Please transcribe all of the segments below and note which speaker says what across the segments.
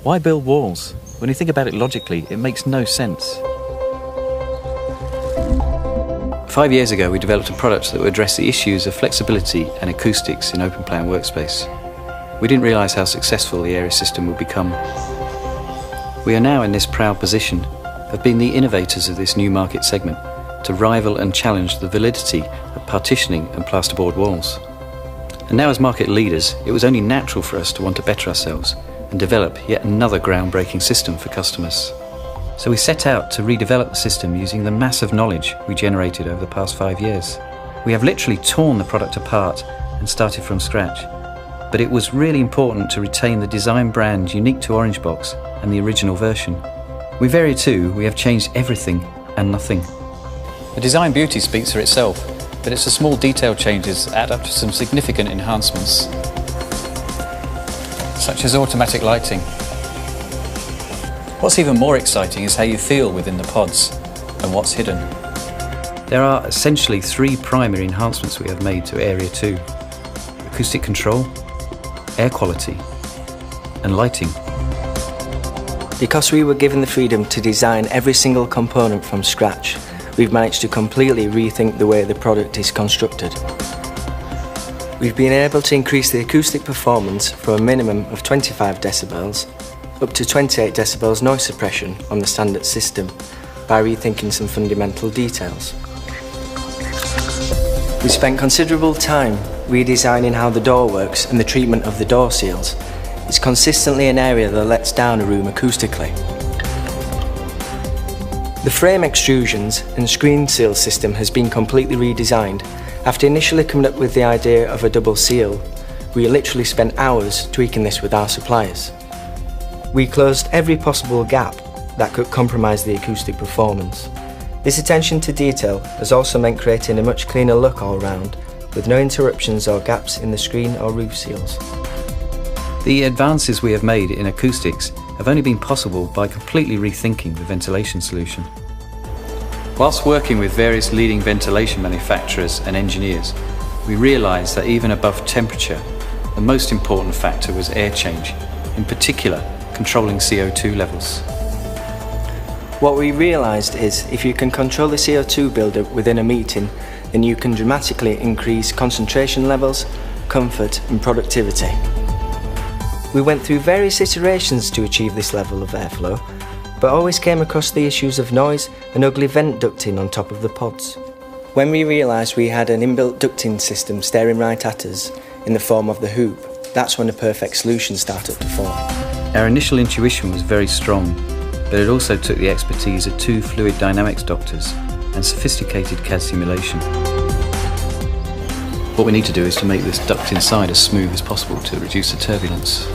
Speaker 1: Why build walls? When you think about it logically, it makes no sense. 5 years ago, we developed a product that would address the issues of flexibility and acoustics in open plan workspace. We didn't realise how successful the Airea system would become. We are now in this proud position of being the innovators of this new market segment to rival and challenge the validity of partitioning and plasterboard walls. And now as market leaders, it was only natural for us to want to better ourselves and develop yet another groundbreaking system for customers. So we set out to redevelop the system using the massive knowledge we generated over the past 5 years. We have literally torn the product apart and started from scratch. But it was really important to retain the design brand unique to Orangebox and the original version. With Airea 2, we have changed everything and nothing. The design beauty speaks for itself, but it's the small detail changes that add up to some significant enhancements, such as automatic lighting. What's even more exciting is how you feel within the pods and what's hidden. There are essentially 3 primary enhancements we have made to Airea 2: acoustic control, air quality, and lighting.
Speaker 2: Because we were given the freedom to design every single component from scratch, we've managed to completely rethink the way the product is constructed. We've been able to increase the acoustic performance from a minimum of 25 decibels up to 28 decibels noise suppression on the standard system by rethinking some fundamental details. We spent considerable time redesigning how the door works and the treatment of the door seals. It's consistently an area that lets down a room acoustically. The frame extrusions and screen seal system has been completely redesigned. After initially coming up with the idea of a double seal, we literally spent hours tweaking this with our suppliers. We closed every possible gap that could compromise the acoustic performance. This attention to detail has also meant creating a much cleaner look all round, with no interruptions or gaps in the screen or roof seals.
Speaker 1: The advances we have made in acoustics have only been possible by completely rethinking the ventilation solution. Whilst working with various leading ventilation manufacturers and engineers, we realised that even above temperature, the most important factor was air change, in particular controlling CO2 levels.
Speaker 2: What we realised is if you can control the CO2 build-up within a meeting, then you can dramatically increase concentration levels, comfort and productivity. We went through various iterations to achieve this level of airflow, but always came across the issues of noise and ugly vent ducting on top of the pods. When we realised we had an inbuilt ducting system staring right at us in the form of the hoop, that's when the perfect solution started to form.
Speaker 1: Our initial intuition was very strong, but it also took the expertise of 2 fluid dynamics doctors and sophisticated CAD simulation. What we need to do is to make this duct inside as smooth as possible to reduce the turbulence.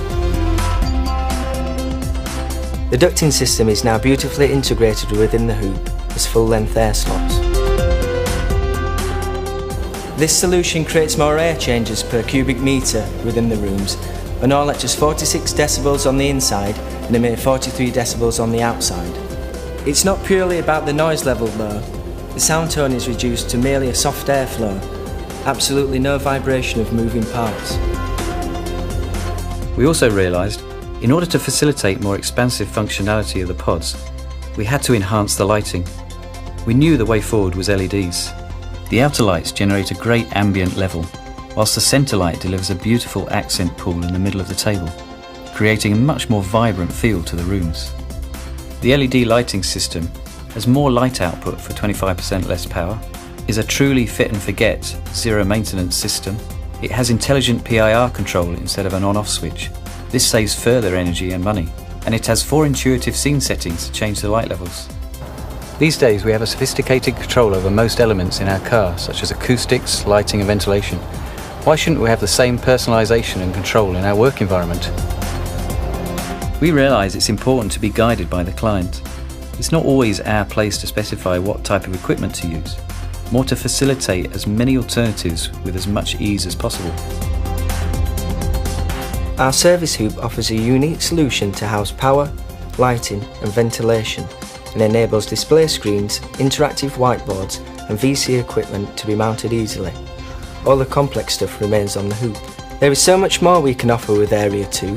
Speaker 2: The ducting system is now beautifully integrated within the hoop as full-length air slots. This solution creates more air changes per cubic metre within the rooms, and all at just 46 decibels on the inside and a mere 43 decibels on the outside. It's not purely about the noise level though. The sound tone is reduced to merely a soft airflow, absolutely no vibration of moving parts.
Speaker 1: We also realised, in order to facilitate more expansive functionality of the pods, we had to enhance the lighting. We knew the way forward was LEDs. The outer lights generate a great ambient level, whilst the centre light delivers a beautiful accent pool in the middle of the table, creating a much more vibrant feel to the rooms. The LED lighting system has more light output for 25% less power, is a truly fit and forget zero maintenance system. It has intelligent PIR control instead of an on-off switch. This saves further energy and money, and it has 4 intuitive scene settings to change the light levels. These days we have a sophisticated control over most elements in our car, such as acoustics, lighting and ventilation. Why shouldn't we have the same personalisation and control in our work environment? We realise it's important to be guided by the client. It's not always our place to specify what type of equipment to use, more to facilitate as many alternatives with as much ease as possible.
Speaker 2: Our service hoop offers a unique solution to house power, lighting and ventilation, and enables display screens, interactive whiteboards and VC equipment to be mounted easily. All the complex stuff remains on the hoop. There is so much more we can offer with Airea 2.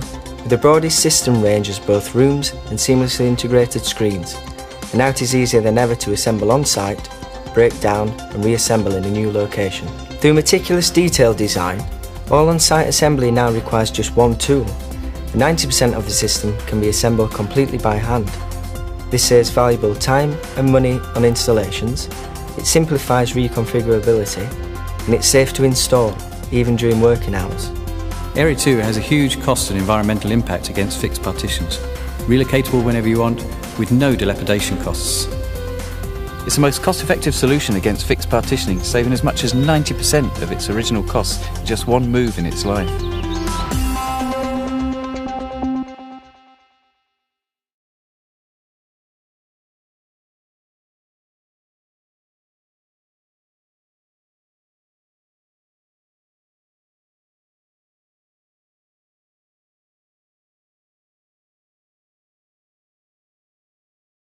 Speaker 2: The broadest system range has both rooms and seamlessly integrated screens, and now it is easier than ever to assemble on site, break down and reassemble in a new location. Through meticulous detailed design, all on-site assembly now requires just one tool, and 90% of the system can be assembled completely by hand. This saves valuable time and money on installations, it simplifies reconfigurability, and it's safe to install, even during working hours.
Speaker 1: Airea 2 has a huge cost and environmental impact against fixed partitions, relocatable whenever you want, with no dilapidation costs. It's the most cost-effective solution against fixed partitioning, saving as much as 90% of its original cost in just one move in its life.